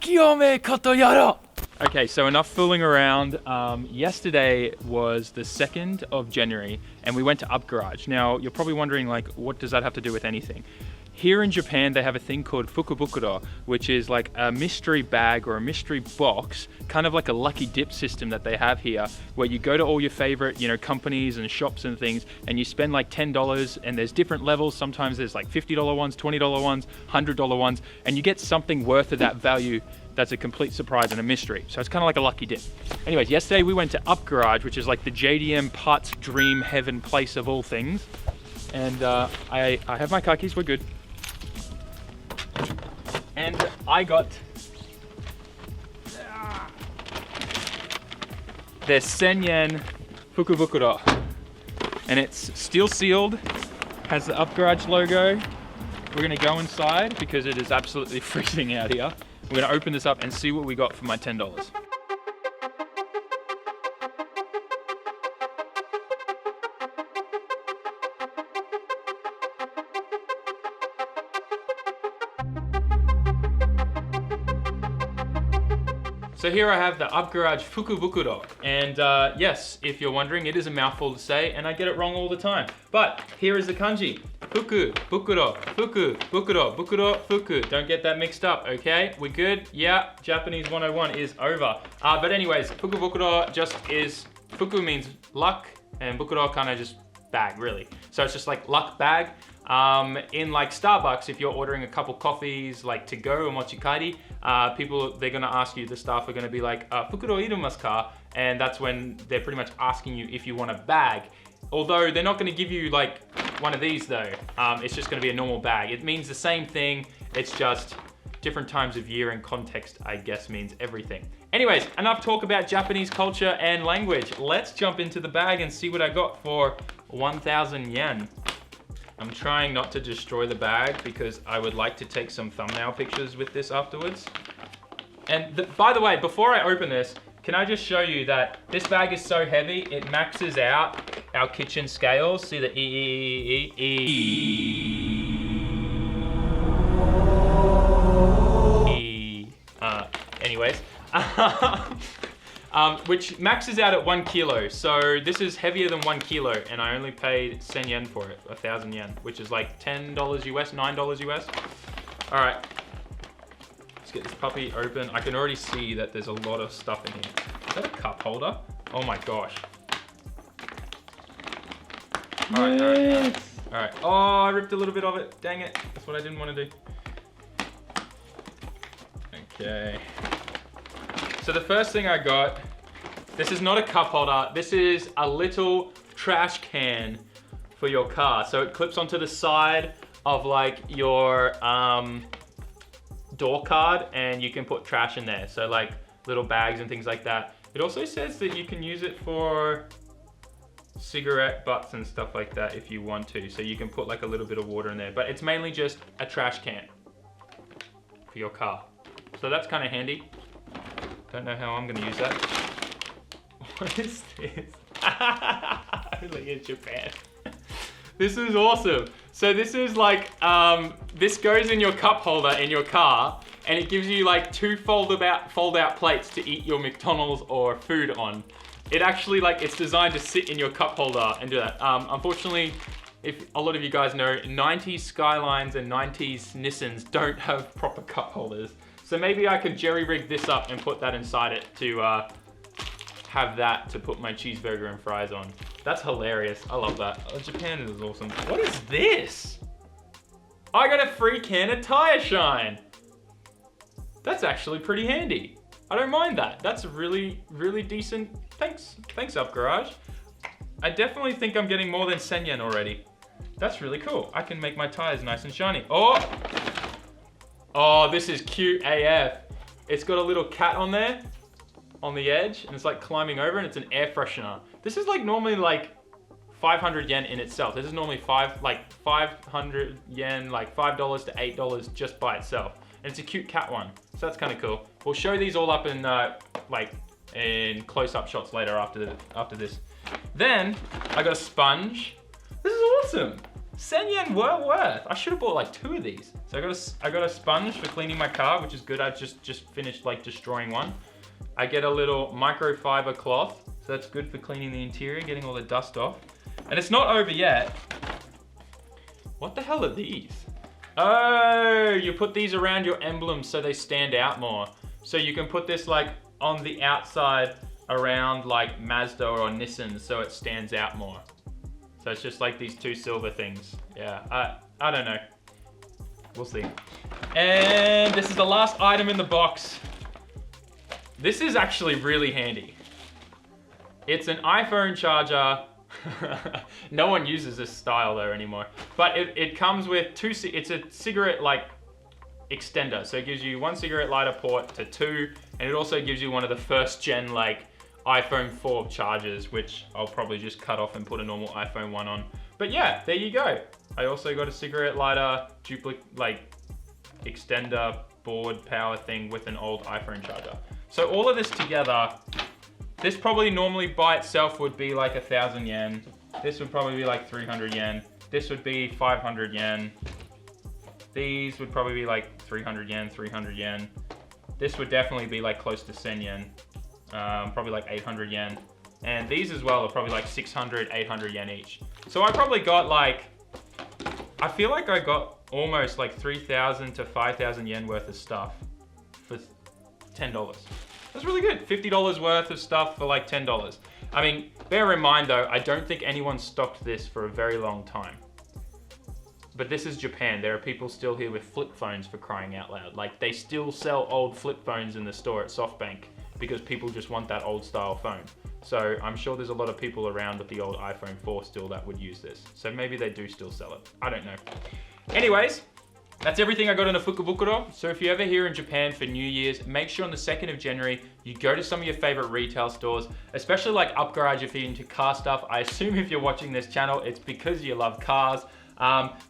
Sakiyome koto yaro! Okay, so enough fooling around. Yesterday was the 2nd of January and we went to UpGarage. Now, you're probably wondering, like, what does that have to do with anything? Here in Japan, they have a thing called fukubukuro, which is like a mystery bag or a mystery box, kind of like a lucky dip system that they have here, where you go to all your favorite, companies and shops and things, and you spend like $10, and there's different levels. Sometimes there's like $50 ones, $20 ones, $100 ones, and you get something worth of that value that's a complete surprise and a mystery. So it's kind of like a lucky dip. Anyways, yesterday we went to UpGarage, which is like the JDM Putts dream heaven place of all things. And I have my car keys, we're good. And I got the 1000 yen fukubukuro. And it's steel sealed, has the UpGarage logo. We're gonna go inside because it is absolutely freezing out here. We're gonna open this up and see what we got for my $10. So here I have the UpGarage Fukubukuro, and yes, if you're wondering, it is a mouthful to say, and I get it wrong all the time. But here is the kanji. Fuku, bukuro, fuku, bukuro, bukuro, fuku. Don't get that mixed up, okay? We good? Yeah, Japanese 101 is over. But anyways, fukubukuro just is, fuku means luck, and bukuro kind of just bag, really. So it's just like luck bag. In like Starbucks, if you're ordering a couple coffees like to go or mochikari, they're gonna ask you, the staff are gonna be like, fukuro irumasu ka? And that's when they're pretty much asking you if you want a bag. Although they're not gonna give you like one of these though. It's just gonna be a normal bag. It means the same thing, it's just different times of year and context, I guess, means everything. Anyways, enough talk about Japanese culture and language. Let's jump into the bag and see what I got for 1,000 yen. I'm trying not to destroy the bag because I would like to take some thumbnail pictures with this afterwards. And by the way, before I open this, can I just show you that this bag is so heavy, it maxes out our kitchen scales. See the anyways. Which maxes out at 1 kilo. So this is heavier than 1 kilo, and I only paid 10 yen for it, 1,000 yen, which is like $10 US, $9 US. All right, let's get this puppy open. I can already see that there's a lot of stuff in here. Is that a cup holder? Oh my gosh. All right, all right. Oh, I ripped a little bit of it. Dang it, that's what I didn't want to do. Okay. So the first thing I got, this is not a cup holder, this is a little trash can for your car. So it clips onto the side of like your door card, and you can put trash in there. So like little bags and things like that. It also says that you can use it for cigarette butts and stuff like that if you want to. So you can put like a little bit of water in there, but it's mainly just a trash can for your car. So that's kind of handy. Don't know how I'm gonna use that. What is this? Only in Japan. This is awesome. So this is like, this goes in your cup holder in your car, and it gives you like 2 fold out plates to eat your McDonald's or food on. It actually, like, it's designed to sit in your cup holder and do that. Unfortunately, if a lot of you guys know, 90s Skylines and 90s Nissans don't have proper cup holders. So maybe I could jerry-rig this up and put that inside it to have that to put my cheeseburger and fries on. That's hilarious. I love that. Oh, Japan is awesome. What is this? I got a free can of Tire Shine. That's actually pretty handy. I don't mind that. That's really, really decent. Thanks UpGarage. I definitely think I'm getting more than 1000 yen already. That's really cool. I can make my tires nice and shiny. Oh, this is cute AF. It's got a little cat on there, on the edge, and it's like climbing over, and it's an air freshener. This is like normally like 500 yen in itself. This is normally 500 yen, like $5 to $8 just by itself. And it's a cute cat one, so that's kind of cool. We'll show these all up in in close-up shots later after this. Then I got a sponge. This is awesome. 10 yen were worth. I should have bought like 2 of these. So I got a sponge for cleaning my car, which is good. I just finished like destroying one. I get a little microfiber cloth, so that's good for cleaning the interior, getting all the dust off. And it's not over yet. What the hell are these? Oh, you put these around your emblems so they stand out more. So you can put this like on the outside around like Mazda or Nissan so it stands out more. So it's just like these 2 silver things. Yeah, I don't know. We'll see. And this is the last item in the box. This is actually really handy. It's an iPhone charger. No one uses this style though anymore. But it comes with it's a cigarette like extender. So it gives you 1 cigarette lighter port to 2, and it also gives you one of the first gen like iPhone 4 chargers, which I'll probably just cut off and put a normal iPhone 1 on. But yeah, there you go. I also got a cigarette lighter extender board power thing with an old iPhone charger. So all of this together, this probably normally by itself would be like 1,000 yen. This would probably be like 300 yen. This would be 500 yen. These would probably be like 300 yen, 300 yen. This would definitely be like close to 10 yen. Probably like 800 yen. And these as well are probably like 600, 800 yen each. So I probably got like, I feel like I got almost like 3,000 to 5,000 yen worth of stuff for $10. That's really good. $50 worth of stuff for like $10. I mean, bear in mind though, I don't think anyone stocked this for a very long time. But this is Japan. There are people still here with flip phones, for crying out loud. Like, they still sell old flip phones in the store at SoftBank because people just want that old style phone. So I'm sure there's a lot of people around with the old iPhone 4 still that would use this. So maybe they do still sell it. I don't know. Anyways, that's everything I got in a Fukubukuro. So if you're ever here in Japan for New Year's, make sure on the 2nd of January, you go to some of your favorite retail stores, especially like UpGarage if you're into car stuff. I assume if you're watching this channel, it's because you love cars.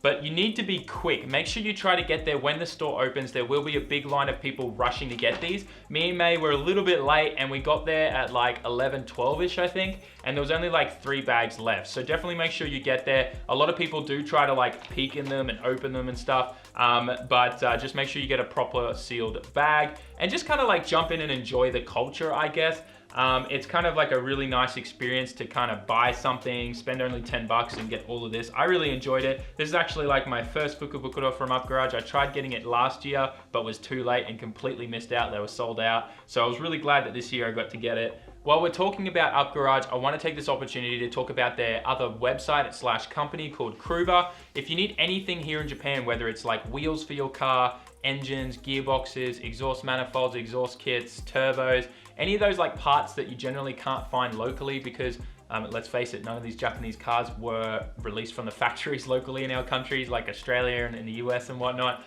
But you need to be quick. Make sure you try to get there when the store opens. There will be a big line of people rushing to get these. Me and May were a little bit late and we got there at like 11, 12-ish, I think. And there was only like 3 bags left. So definitely make sure you get there. A lot of people do try to like peek in them and open them and stuff. But just make sure you get a proper sealed bag and just kind of like jump in and enjoy the culture, I guess. It's kind of like a really nice experience to kind of buy something, spend only 10 bucks and get all of this. I really enjoyed it. This is actually like my first Fukubukuro from UpGarage. I tried getting it last year, but was too late and completely missed out. They were sold out. So I was really glad that this year I got to get it. While we're talking about UpGarage, I want to take this opportunity to talk about their other website / company called Kruba. If you need anything here in Japan, whether it's like wheels for your car, engines, gearboxes, exhaust manifolds, exhaust kits, turbos, any of those like parts that you generally can't find locally because let's face it, none of these Japanese cars were released from the factories locally in our countries like Australia and in the US and whatnot.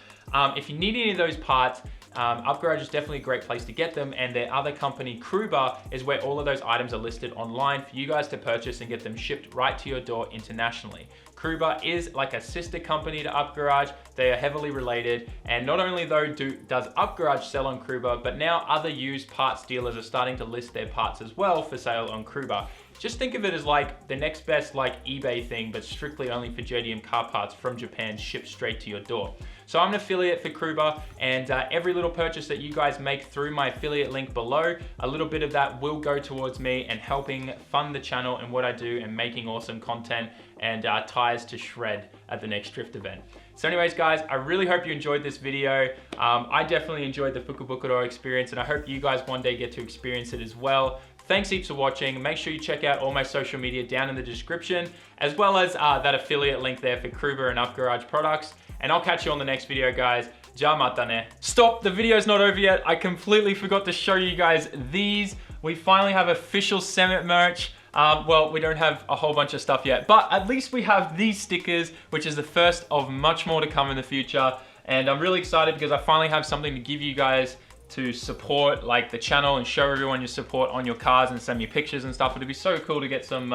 If you need any of those parts, UpGarage is definitely a great place to get them, and their other company, Kruba, is where all of those items are listed online for you guys to purchase and get them shipped right to your door internationally. Kruba is like a sister company to UpGarage. They are heavily related, and not only though does UpGarage sell on Kruba, but now other used parts dealers are starting to list their parts as well for sale on Kruba. Just think of it as like the next best like eBay thing, but strictly only for JDM car parts from Japan, shipped straight to your door. So I'm an affiliate for Kruba, and every little purchase that you guys make through my affiliate link below, a little bit of that will go towards me and helping fund the channel and what I do and making awesome content and tires to shred at the next drift event. So anyways, guys, I really hope you enjoyed this video. I definitely enjoyed the Fukubukuro experience, and I hope you guys one day get to experience it as well. Thanks heaps for watching. Make sure you check out all my social media down in the description, as well as that affiliate link there for Kruba and UpGarage products. And I'll catch you on the next video, guys. Ja mata ne. Stop, the video's not over yet. I completely forgot to show you guys these. We finally have official SAMMIT merch. Well, we don't have a whole bunch of stuff yet, but at least we have these stickers, which is the first of much more to come in the future. And I'm really excited because I finally have something to give you guys to support like the channel and show everyone your support on your cars and send me pictures and stuff. It'd be so cool to get some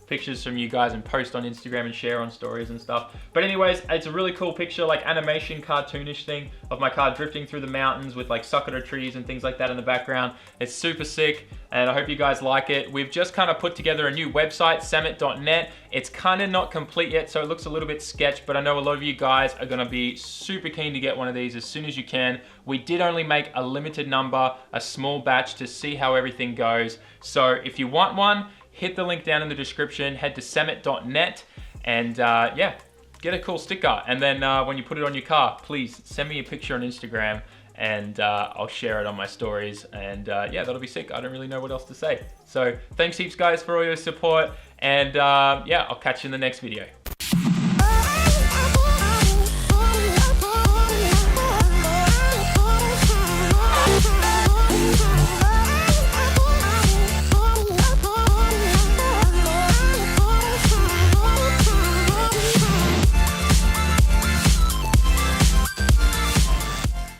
pictures from you guys and post on Instagram and share on stories and stuff. But anyways, it's a really cool picture, like animation, cartoonish thing of my car drifting through the mountains with like sakura trees and things like that in the background. It's super sick, and I hope you guys like it. We've just kind of put together a new website, sammit.net. It's kind of not complete yet, so it looks a little bit sketch, but I know a lot of you guys are gonna be super keen to get one of these as soon as you can. We did only make a limited number, a small batch, to see how everything goes. So if you want one, hit the link down in the description, head to sammit.net, and yeah, get a cool sticker. And then when you put it on your car, please send me a picture on Instagram, and I'll share it on my stories. And yeah, that'll be sick. I don't really know what else to say. So thanks heaps, guys, for all your support. And yeah, I'll catch you in the next video.